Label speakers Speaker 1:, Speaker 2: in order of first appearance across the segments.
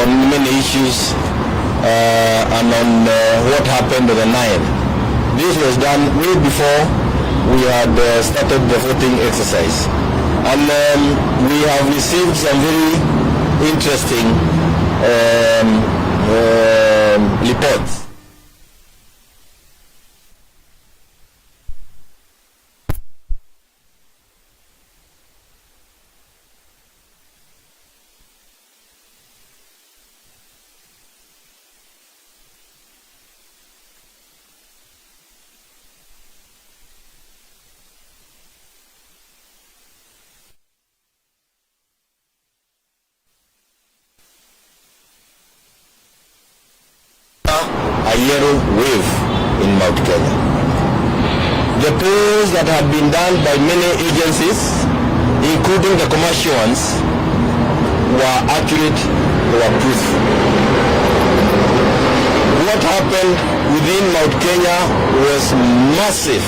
Speaker 1: on many issues and on what happened on the 9th. This was done way before we had started the voting exercise. And we have received some very interesting reports. A yellow wave in Mount Kenya. The polls that had been done by many agencies, including the commercial ones, were accurate, were proof. What happened within Mount Kenya was massive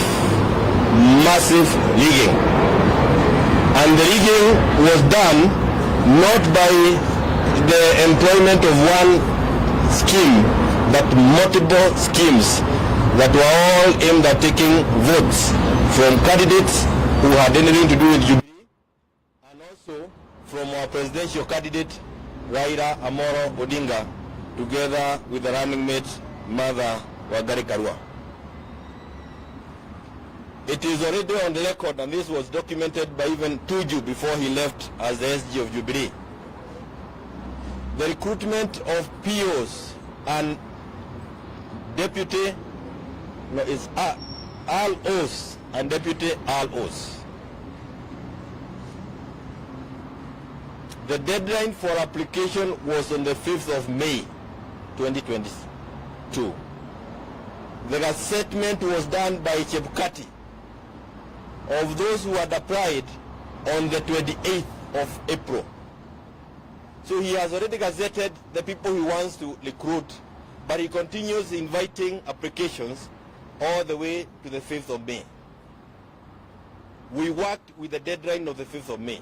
Speaker 1: rigging. And the rigging was done not by the employment of one scheme, but multiple schemes that were all aimed at taking votes from candidates who had anything to do with Jubilee, and also from our presidential candidate Raila Amolo Odinga, together with the running mate Martha Wangari Karua. It is already on the record, and this was documented by even Tuju before he left as the SG of Jubilee. The recruitment of POs and deputy, no, it's ROs and deputy ROs. The deadline for application was on the 5th of May 2022. The assessment was done by Chebukati of those who had applied on the 28th of April. So he has already gazetted the people he wants to recruit, but he continues inviting applications all the way to the 5th of May. We worked with the deadline of the 5th of May.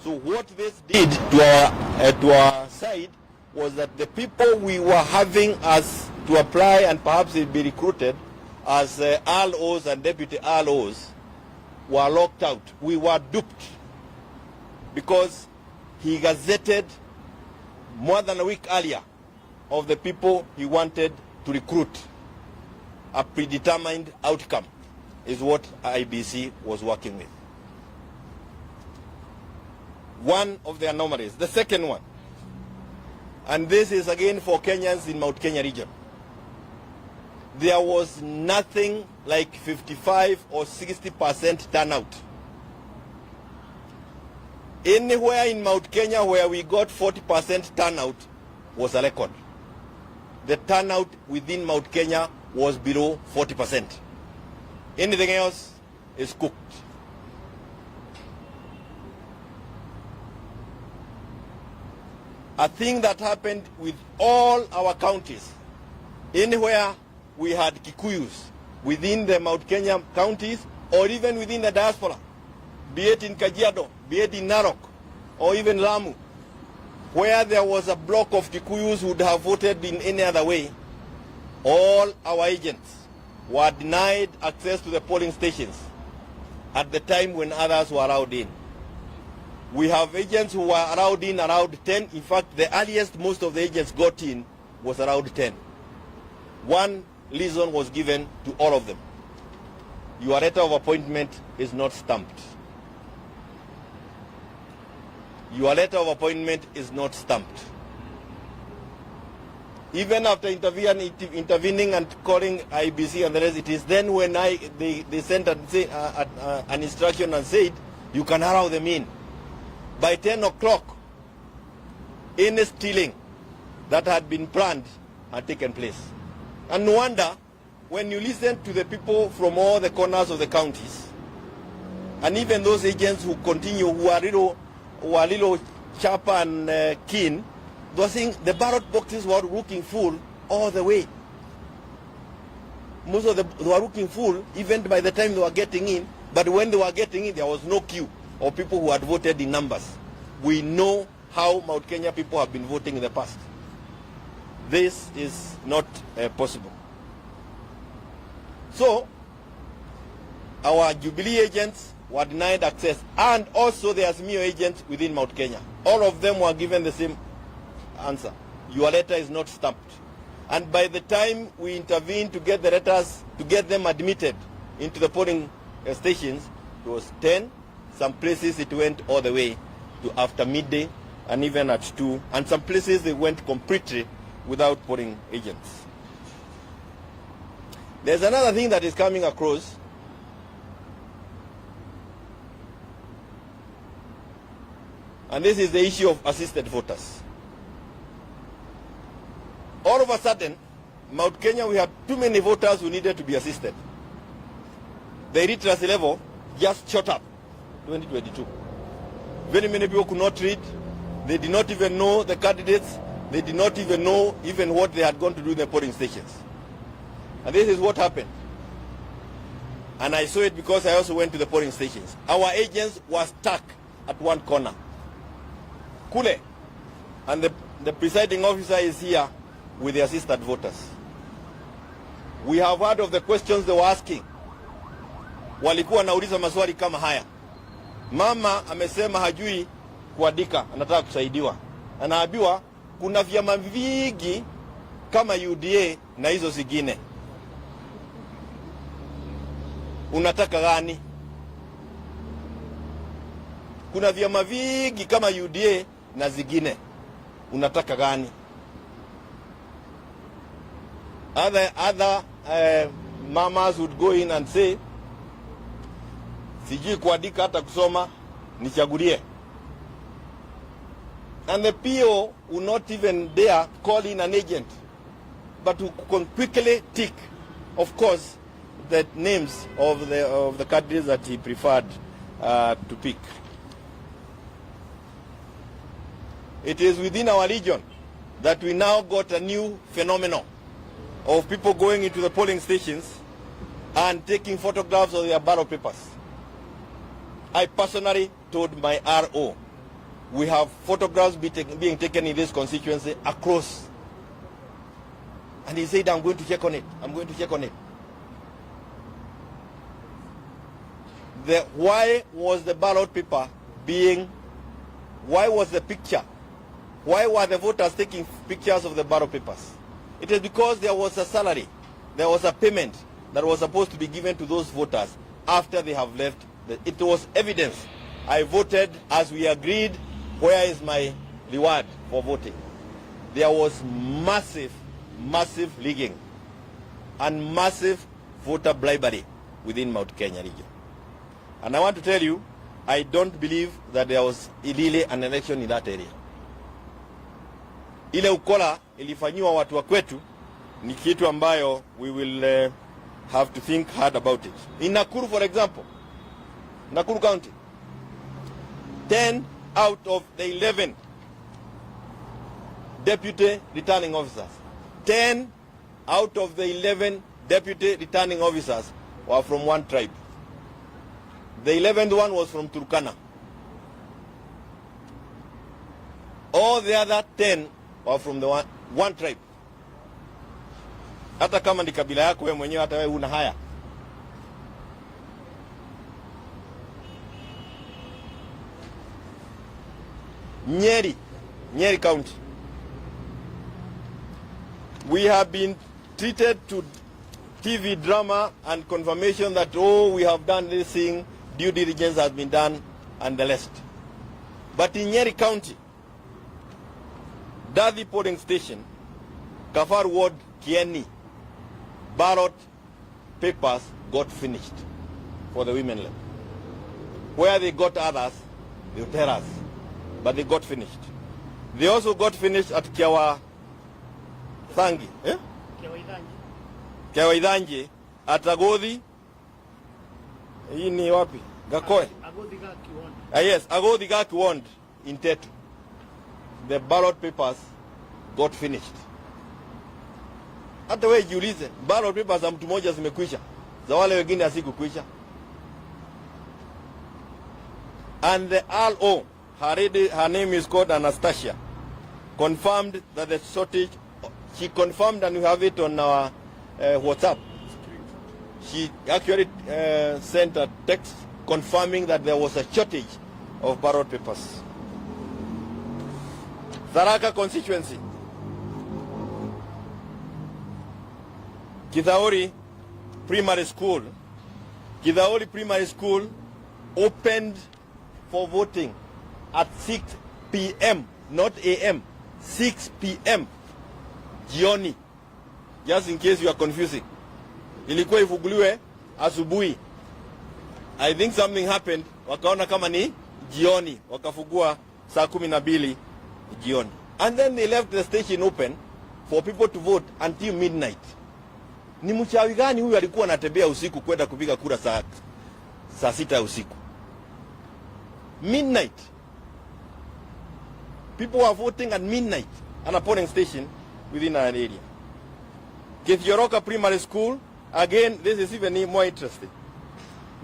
Speaker 1: So what this did to our side was that the people we were having as to apply and perhaps be recruited as ROs and deputy ROs were locked out. We were duped because he gazetted more than a week earlier of the people he wanted to recruit. A predetermined outcome is what IBC was working with. One of the anomalies. The second one, and this is again for Kenyans in Mount Kenya region, there was nothing like 55 or 60% turnout. Anywhere in Mount Kenya where we got 40% turnout was a record. The turnout within Mount Kenya was below 40%. Anything else is cooked. A thing that happened with all our counties, anywhere we had Kikuyus within the Mount Kenya counties or even within the diaspora, be it in Kajiado, be it in Narok, or even Lamu, where there was a block of Kikuyus who would have voted in any other way, all our agents were denied access to the polling stations at the time when others were allowed in. We have agents who were allowed in around 10. In fact, the earliest most of the agents got in was around 10. One reason was given to all of them. Your letter of appointment is not stamped. Your letter of appointment is not stamped. Even after intervening and calling IBC and the rest, it is then when they sent an instruction and said, you can allow them in. By 10 o'clock, any stealing that had been planned had taken place. And no wonder, when you listen to the people from all the corners of the counties, and even those agents who continue, who are little sharp and keen, they were saying the ballot boxes were looking full all the way. Most of them were looking full even by the time they were getting in, but when they were getting in, there was no queue of people who had voted in numbers. We know how Mount Kenya people have been voting in the past. this is not possible. So, our Jubilee agents were denied access, and also the Azimio agents within Mount Kenya. All of them were given the same answer. Your letter is not stamped. And by the time we intervened to get the letters, to get them admitted into the polling stations, it was 10. Some places it went all the way to after midday, and even at 2. And some places they went completely without polling agents. There's another thing that is coming across. And this is the issue of assisted voters. All of a sudden, Mount Kenya, we had too many voters who needed to be assisted. The literacy level just shot up 2022. Very many people could not read. They did not even know the candidates. They did not even know even what they had gone to do in the polling stations. And this is what happened. And I saw it because I also went to the polling stations. Our agents were stuck at one corner. Kule. And the presiding officer is here with the assisted voters. We have heard of the questions they were asking. Walikuwa wanauliza maswali kama haya. Mama amesema hajui kuandika, anataka kusaidiwa. Anaambiwa kuna vyama vingi kama UDA na hizo zingine. Unataka gani? Kuna vyama vingi kama UDA na zingine. Unataka gani? Other mamas would go in and say, sijui kuandika hata kusoma, nichagulie. And the PO will not even dare call in an agent, but who can quickly tick, of course, the names of the candidates that he preferred to pick. It is within our region that we now got a new phenomenon of people going into the polling stations and taking photographs of their ballot papers. I personally told my RO, we have photographs being taken in this constituency across. And he said, I'm going to check on it. I'm going to check on it. Why was the ballot paper why was the picture? Why were the voters taking pictures of the ballot papers? It is because there was a salary, there was a payment that was supposed to be given to those voters after they have left. It was evidence. I voted as we agreed. Where is my reward for voting? There was massive rigging and massive voter bribery within Mount Kenya region. And I want to tell you, I don't believe that there was really an election in that area. Ile ukola ilifanyiwa watu wa kwetu ni kitu ambayo we will have to think hard about it. In Nakuru, for example, Nakuru County, 10 out of the 11 deputy returning officers, 10 out of the 11 deputy returning officers were from one tribe. The 11th one was from Turkana. All the other 10 were from the one tribe. Hata kama ni kabila yako wewe mwenyewe, hata wewe una haya. Nyeri County. We have been treated to TV drama and confirmation that, oh, we have done this thing, due diligence has been done, and the rest. But in Nyeri County, Dadhi polling station, Kafar Ward, Kieni, ballot papers got finished for the women left. Where they got others, they tell us, but they got finished. They also got finished at Kiawa Thangi, Kiawa Idhanji, at Agodhi, hii ni wapi? Gakoe. Yes, Agodhi Gaki Ward in Tetu. The ballot papers got finished. Hata wewe jiulize, ballot papers za mtu mmoja zimekwisha, za wale wengine hazikukwisha. And the RO, her name is called Anastasia, confirmed that the She confirmed, and we have it on our WhatsApp. She actually sent a text confirming that there was a shortage of ballot papers. Tharaka constituency. Kithauri Primary School. Kithauri Primary School opened for voting at 6 p.m. not a.m. 6 p.m. jioni. Just in case you are confusing. Ilikuwa ifunguliwe asubuhi. I think something happened. Wakaona kama ni jioni. Wakafungua saa 12 jioni. And then they left the station open for people to vote until midnight. Ni mchawi gani huyu alikuwa anatembea usiku kwenda kupiga kura saa 6 usiku? Midnight. People were voting at midnight at a polling station within an area. Kithioroka Primary School, again, this is even more interesting.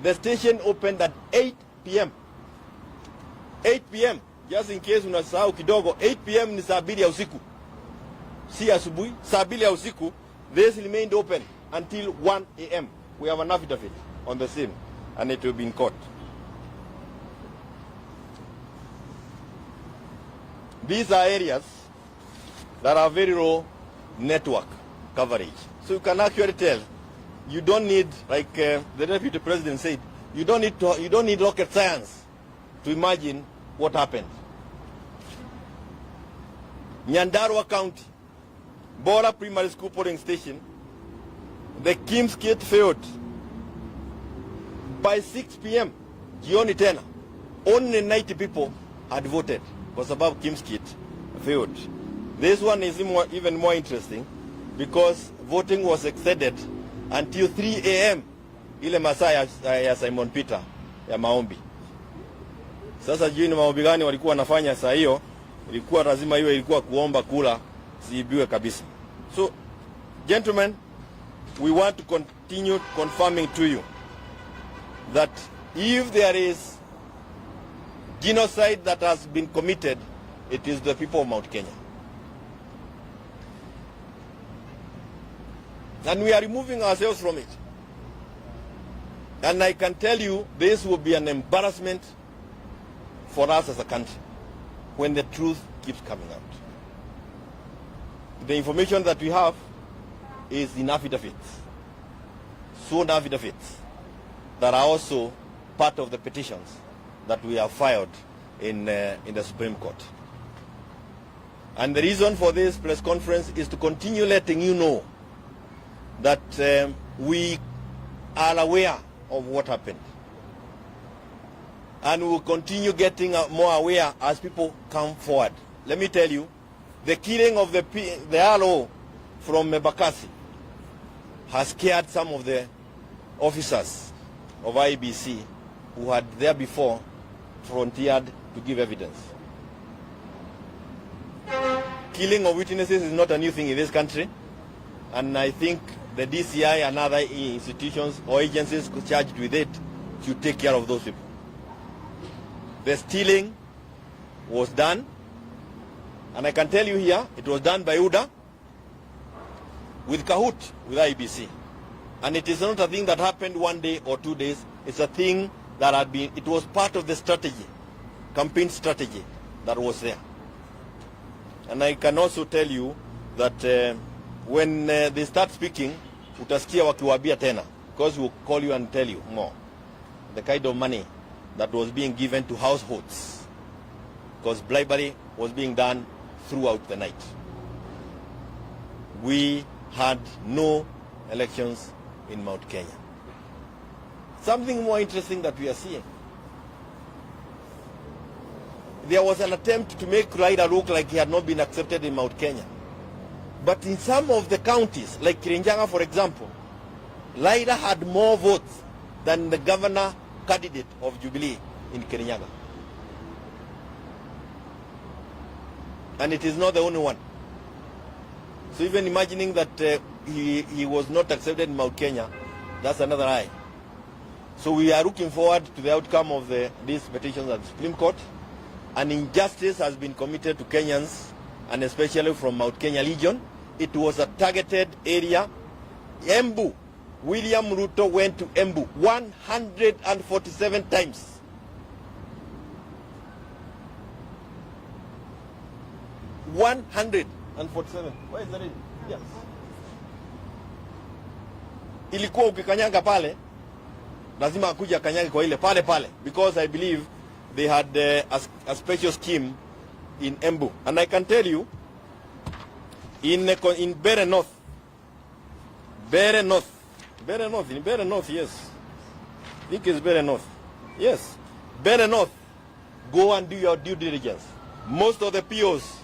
Speaker 1: The station opened at 8 p.m. 8 p.m. Just in case unasahau kidogo, 8 p.m. ni saa 2 ya usiku. Si asubuhi, saa 2 ya usiku. This remained open until 1 a.m. We have an affidavit on the same, and it will be in court. These are areas that are very low network coverage. So you can actually tell, you don't need, like the Deputy President said, you don't need rocket science to imagine what happened. Nyandarua County, Bora Primary School polling station, the Kim's Gate failed. By 6 p.m. jioni tena, only 90 people had voted. Was above Kim's Gate failed. This one is even more interesting because voting was extended until 3 a.m. ile masaa ya Simon Peter ya maombi. Sasa jioni maombi gani walikuwa wanafanya saa hiyo? Ilikuwa lazima hiyo ilikuwa kuomba kula siibiwe kabisa. So gentlemen, we want to continue confirming to you that if there is genocide that has been committed, it is the people of Mount Kenya. And we are removing ourselves from it. And I can tell you, this will be an embarrassment for us as a country when the truth keeps coming out. The information that we have is in affidavits, sworn affidavits, that are also part of the petitions that we have filed in the Supreme Court. And the reason for this press conference is to continue letting you know that we are aware of what happened. And we will continue getting more aware as people come forward. Let me tell you, the killing of the RO from Bakassi has scared some of the officers of IBC who had there before frontiered to give evidence. Killing of witnesses is not a new thing in this country, and I think the DCI and other institutions or agencies charged with it should take care of those people. The stealing was done, and I can tell you here, it was done by UDA with Kahoot with IBC. And it is not a thing that happened 1 day or 2 days. It's a thing that had been, it was part of the strategy, campaign strategy that was there. And I can also tell you that when they start speaking, utasikia wakiwaambia tena, because we'll call you and tell you more. The kind of money that was being given to households, because bribery was being done throughout the night. We had no elections in Mount Kenya. Something more interesting that we are seeing. There was an attempt to make Raila look like he had not been accepted in Mount Kenya. But in some of the counties, like Kirinyaga for example, Raila had more votes than the governor candidate of Jubilee in Kirinyaga. And it is not the only one. So even imagining that he was not accepted in Mount Kenya, that's another lie. So we are looking forward to the outcome of these petitions at the Supreme Court. An injustice has been committed to Kenyans, and especially from Mount Kenya region, it was a targeted area. Embu, William Ruto went to Embu 147 times. Why is that it? Yes. Ilikuwa ukikanyanga pale lazima akuja akanyage kwa ile pale pale, because I believe they had a special scheme in Embu. And I can tell you, in Bere North, yes, I think it's Bere North, yes, Bere North, go and do your due diligence. Most of the POs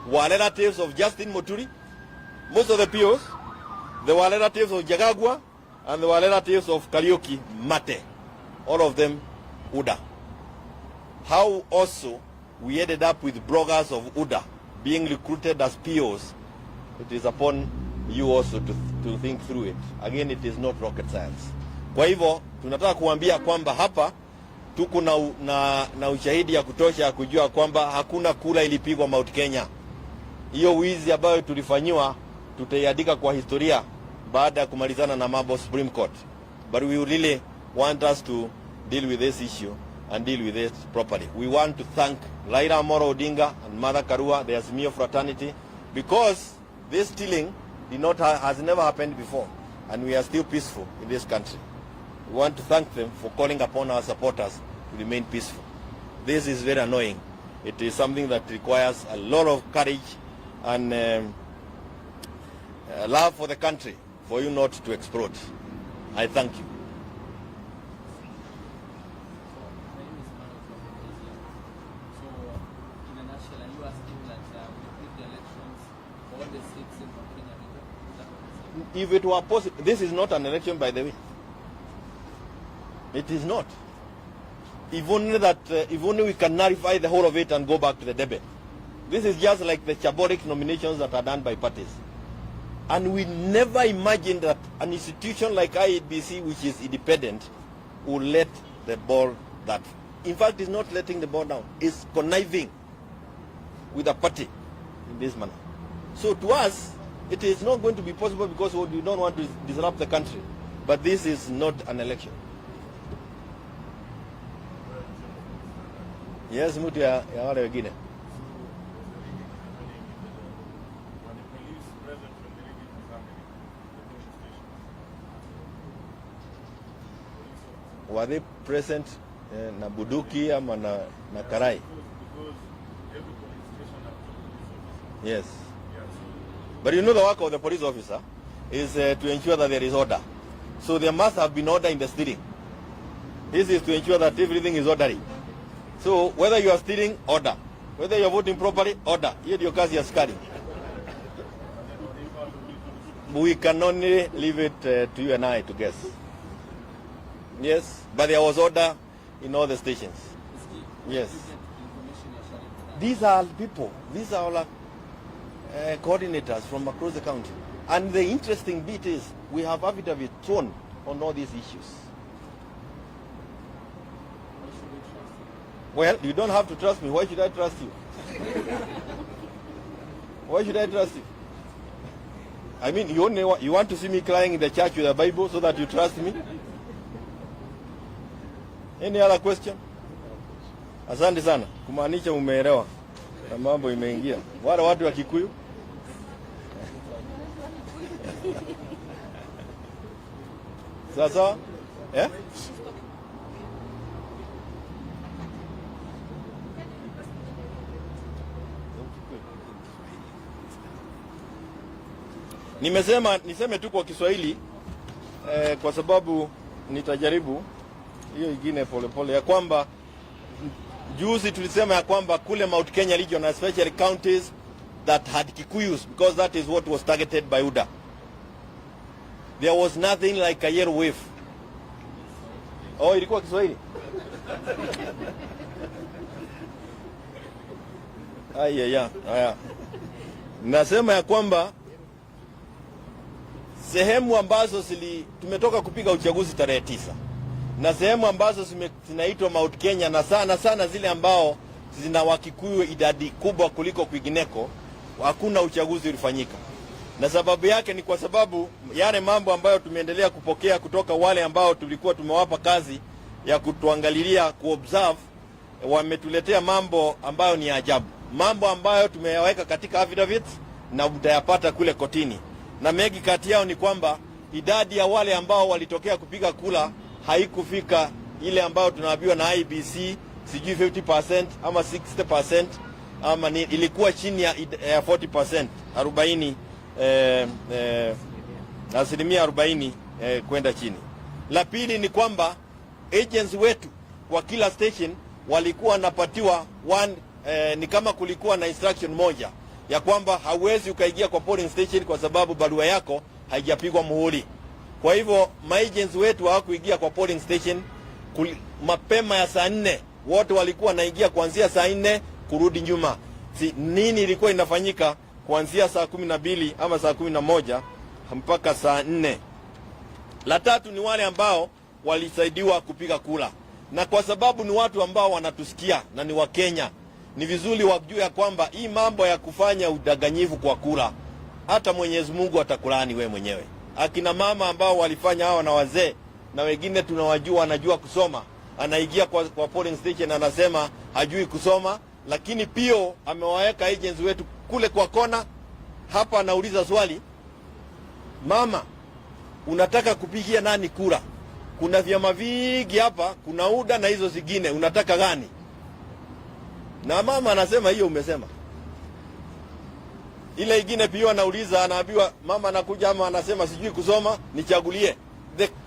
Speaker 1: were relatives of Justin Muturi. Most of the POs, they were relatives of Jagagwa, and they were relatives of Kariuki Mate. All of them UDA. How also we ended up with bloggers of UDA being recruited as POs, it is upon you also to think through it. Again, it is not rocket science. Kwa hivyo, tunataka kuambia kwamba hapa tuko na ushahidi ya kutosha kujua kwamba hakuna kura ilipigwa Mount Kenya. Hiyo wizi ambayo tulifanywa tutaiandika kwa historia baada ya kumalizana na mambo Supreme Court. But we really want us to deal with this issue and deal with it properly. We want to thank Raila Amolo Odinga and Mother Karua, the Azimio fraternity, because this stealing has never happened before, and we are still peaceful in this country. We want to thank them for calling upon our supporters to remain peaceful. This is very annoying. It is something that requires a lot of courage and love for the country for you not to explode. I thank you. If it were possible, this is not an election, by the way. It is not. If only we can nullify the whole of it and go back to the debate. This is just like the Chaboric nominations that are done by parties. And we never imagined that an institution like IEBC, which is independent, will let the ball that. In fact, it's not letting the ball down. It's conniving with a party in this manner. So to us, it is not going to be possible because we don't want to disrupt the country. But this is not an election. Yes, mtu ya wale wengine. Were they present na Buduki ama na Karai? Yes. But you know the work of the police officer is to ensure that there is order. So there must have been order in the stealing. This is to ensure that everything is orderly. So whether you are stealing, order. Whether you are voting properly, order. Here your kazi askari. We can only leave it to you and I to guess. Yes, but there was order in all the stations. Yes. These are people. These are all coordinators from across the country. And the interesting bit is we have affidavit thrown on all these issues. Well, you don't have to trust me. Why should I trust you? Why should I trust you? I mean, you want to see me crying in the church with a Bible so that you trust me? Any other question? Asante sana. Kumaanisha umeelewa na mambo imeingia. Wale watu wa Kikuyu. Sasa, eh? Niseme tu kwa Kiswahili kwa sababu nitajaribu hiyo ingine pole ya kwamba juzi tulisema ya kwamba kule Mount Kenya region, especially counties that had Kikuyus, because that is what was targeted by UDA, there was nothing like a yellow wave. Oh, ilikuwa Kiswahili? Aya. Nasema ya kwamba sehemu ambazo tumetoka kupiga uchaguzi tarehe 9 na sehemu ambazo zinaitwa Mount Kenya, na sana zile ambao zina Wakikuyu idadi kubwa kuliko kwingineko, hakuna uchaguzi ulifanyika. na sababu yake ni kwa sababu yale mambo ambayo tumeendelea kupokea kutoka wale ambao tulikuwa tumewapa kazi ya kutuangalilia, kuobserve, wametuletea mambo ambayo ni ajabu, mambo ambayo tumeyaweka katika affidavits na mtayapata kule kotini, na mengi kati yao ni kwamba idadi ya wale ambao walitokea kupiga kula haikufika ile ambayo tunaambiwa na IBC, sijui 50% ama 60% ama ilikuwa chini ya 40%, 40% kwenda chini. La pili ni kwamba agents wetu kwa kila station walikuwa wanapatiwa ni kama kulikuwa na instruction moja ya kwamba hauwezi ukaingia kwa polling station kwa sababu barua yako haijapigwa muhuri. Kwa hivyo agents wetu hawakuingia kwa polling station mapema ya saa 4. Wote walikuwa wanaingia kuanzia saa 4 kurudi nyuma. Nini ilikuwa inafanyika kuanzia saa 12 ama saa 11 mpaka saa 4. La tatu ni wale ambao walisaidiwa kupiga kula, na kwa sababu ni watu ambao wanatusikia na ni wa Kenya, ni vizuri wajue ya kwamba hii mambo ya kufanya udanganyifu kwa kula, hata Mwenyezi Mungu atakulaani we mwenyewe. Akina mama ambao walifanya hawa na wazee na wengine tunawajua wanajua kusoma, anaingia kwa polling station anasema hajui kusoma, lakini pia amewaweka agents wetu kule kwa kona. Hapa anauliza swali, mama, unataka kupigia nani kura? Kuna vyama vingi hapa, kuna UDA na hizo zingine, unataka gani? Na mama anasema hiyo umesema. Ile ingine pia anauliza, anaambiwa mama anakuja ama anasema sijui kusoma, nichagulie.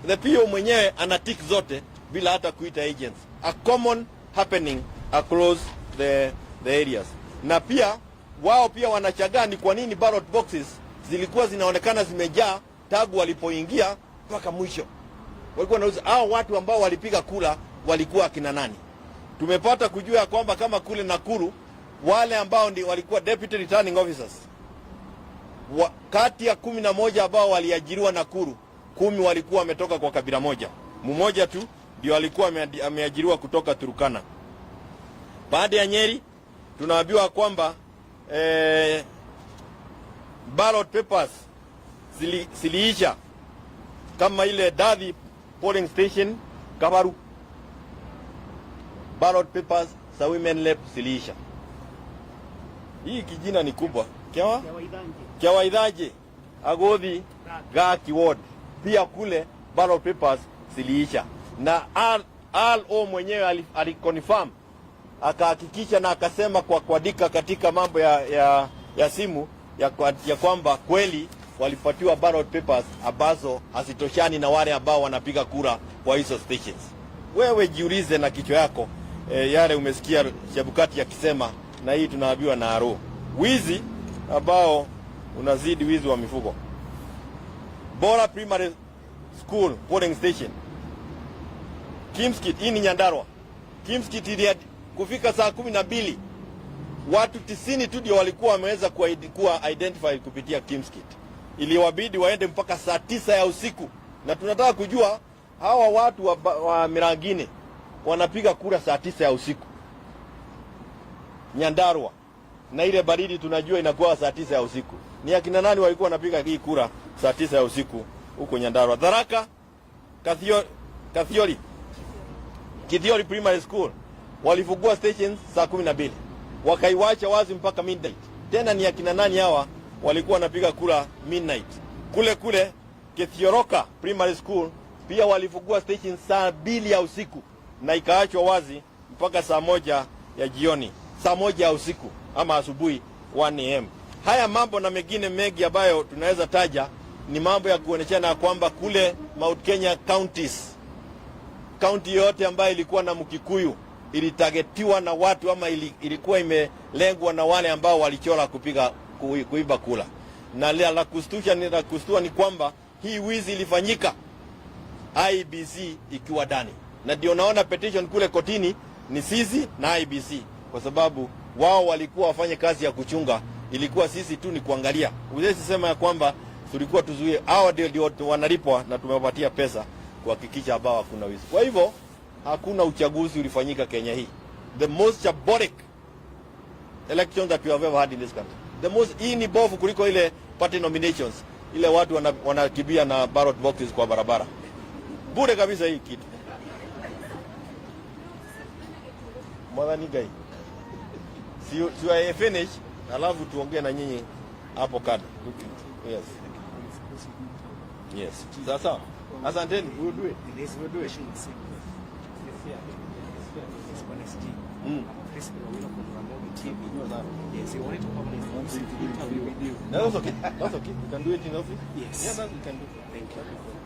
Speaker 1: The PO mwenyewe anatik zote bila hata kuita agents. A common happening across the areas. Na pia wao pia wanachagaa ni kwa nini ballot boxes zilikuwa zinaonekana zimejaa tangu walipoingia mpaka mwisho. Walikuwa wanauliza hao watu ambao walipiga kula walikuwa akina nani? Tumepata kujua kwamba kama kule Nakuru wale ambao ndi walikuwa deputy returning officers, kati ya 11 ambao waliajiriwa Nakuru, 10 walikuwa wametoka kwa kabila moja. Mmoja tu ndio alikuwa ameajiriwa kutoka Turkana. Baada ya Nyeri tunaambiwa kwamba ballot papers ziliisha, kama ile Davi polling station Kabaru, ballot papers za women rep ziliisha. Hii kijina ni kubwa. Kyawaidhaje Agodhi Gaki ward pia kule ballot papers ziliisha, na RO mwenyewe aliconfirm, akahakikisha na akasema kwa kuandika katika mambo ya simu ya kwamba kweli walipatiwa ballot papers ambazo hazitoshani na wale ambao wanapiga kura kwa hizo stations. Wewe jiulize na kichwa yako yale umesikia Chebukati akisema, na hii tunaambiwa na RO. Wizi ambao unazidi wizi wa mifugo. Bora Primary School polling station Kimskit, hii ni Nyandarua. Kimskit ili kufika saa 12 watu 90 tu ndio walikuwa wameweza kuwa identified kupitia Kimskit. Iliwabidi waende mpaka saa 9 ya usiku, na tunataka kujua hawa watu wa Mirangine wanapiga kura saa 9 ya usiku Nyandarua, na ile baridi tunajua inakuwa saa 9 ya usiku. Ni akina nani walikuwa wanapiga hii kura saa 9 ya usiku huko Nyandarua? Tharaka Kithiori Primary School walifungua stations saa 12 wakaiwacha wazi mpaka midnight. Tena ni akina nani hawa walikuwa wanapiga kura midnight? Kule Kithioroka Primary School pia walifungua stations saa 2 ya usiku na ikaachwa wazi mpaka saa 1 ya jioni, saa 1 ya usiku ama asubuhi 1 am. Haya mambo na mengine mengi ambayo tunaweza taja ni mambo ya kuoneshana kwamba kule Mount Kenya counties, county yote ambayo ilikuwa na Mkikuyu ilitagetiwa na watu ama ilikuwa imelengwa na wale ambao walichora kuiba kula. Na la kustua ni kwamba hii wizi ilifanyika IBC ikiwa ndani, na ndio naona petition kule kotini ni sisi na IBC, kwa sababu wao walikuwa wafanye kazi ya kuchunga, ilikuwa sisi tu ni kuangalia. Uwezi sema ya kwamba tulikuwa tuzuie, hao ndio wanalipwa na tumewapatia pesa kuhakikisha ambao hakuna wizi. Kwa hivyo hakuna uchaguzi ulifanyika Kenya hii, the most chaotic election that we have ever had in this country. The most, hii ni bovu kuliko ile party nominations, ile watu wanakimbia na ballot boxes kwa barabara. Bure kabisa hii kitu. Mwadhani gai. Si I finish, alafu tuongee na nyinyi hapo kada. Yes. Yes. Sasa, asanteni, we'll do it. We'll do it. That's okay. That's okay. You can do it in office.
Speaker 2: Yes.
Speaker 1: Yeah, that we can do.
Speaker 2: Thank you.